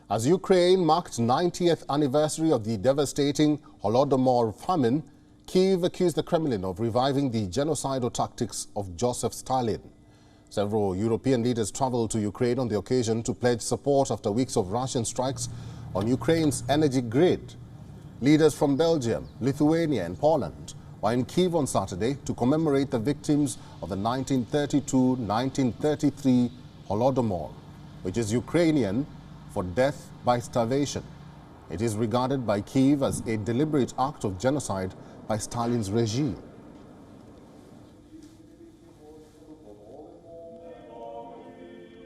As Ukraine marked 90th anniversary of the devastating Holdomor famine, Kyiv accused the Kremlin of reviving the genocidal tactics of Joseph Stalin. Several European leaders traveled to Ukraine on the occasion to pledge support after weeks of Russian strikes on Ukraine's energy grid. Leaders from Belgium, Lithuania and Poland were in Kyiv on Saturday to commemorate the victims of the 1932-1933 Holdomor, which is Ukrainian for death by starvation. It is regarded by Kyiv as a deliberate act of genocide by Stalin's regime.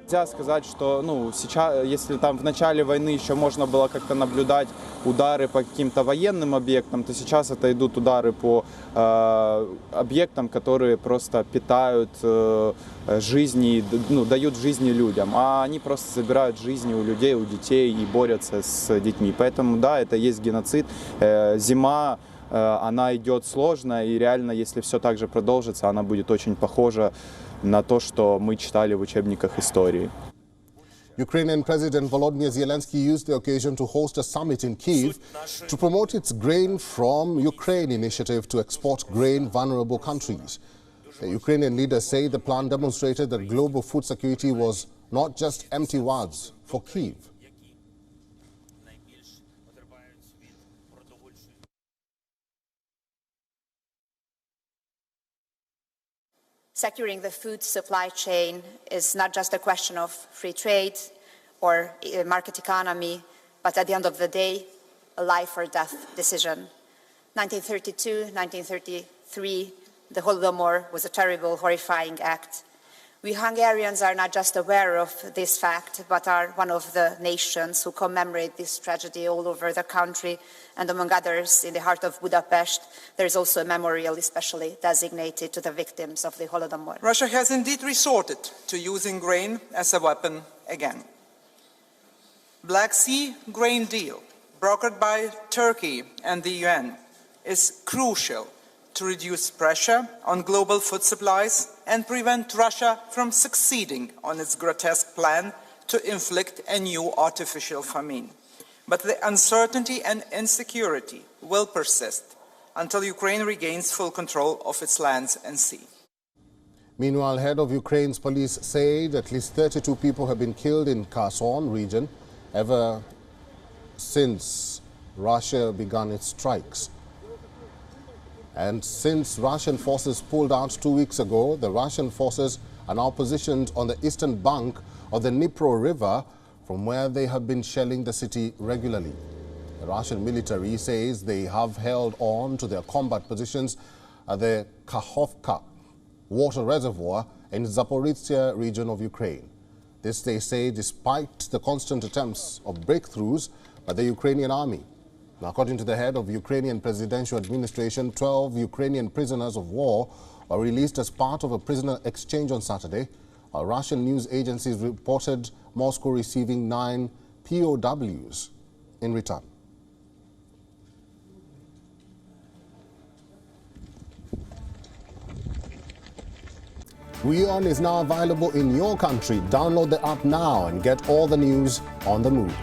Нельзя сказать, что сейчас, если там в начале войны еще можно было как-то наблюдать удары по каким-то военным объектам, то сейчас это идут удары по объектам, которые просто питают жизни, дают жизни людям, а они просто забирают жизни у людей, у детей и борются с детьми. Поэтому да, это есть геноцид. Зима, она идет сложно, и реально, если все так же продолжится, она будет очень похожа на то, что мы читали в учебниках истории. Ukrainian President Volodymyr Zelensky used the occasion to host a summit in Kyiv to promote its Grain from Ukraine initiative to export grain vulnerable countries. The Ukrainian leaders say the plan demonstrated that global food security was not just empty words for Kyiv. Securing the food supply chain is not just a question of free trade or market economy, but at the end of the day, a life or death decision. 1932, 1933, the Holdomor was a terrible, horrifying act. We Hungarians are not just aware of this fact, but are one of the nations who commemorate this tragedy all over the country. And among others, in the heart of Budapest, there is also a memorial especially designated to the victims of the Holdomor. Russia has indeed resorted to using grain as a weapon again. Black Sea grain deal, brokered by Turkey and the UN, is crucial to reduce pressure on global food supplies and prevent Russia from succeeding on its grotesque plan to inflict a new artificial famine. But the uncertainty and insecurity will persist until Ukraine regains full control of its lands and sea. Meanwhile, head of Ukraine's police said at least 32 people have been killed in Kherson region ever since Russia began its strikes. And since Russian forces pulled out 2 weeks ago, the Russian forces are now positioned on the eastern bank of the Dnipro River, from where they have been shelling the city regularly. The Russian military says they have held on to their combat positions at the Kakhovka water reservoir in Zaporizhzhia region of Ukraine. This, they say, despite the constant attempts of breakthroughs by the Ukrainian army. Now, according to the head of Ukrainian presidential administration, 12 Ukrainian prisoners of war were released as part of a prisoner exchange on Saturday, while Russian news agencies reported Moscow receiving 9 POWs in return. WION is now available in your country. Download the app now and get all the news on the move.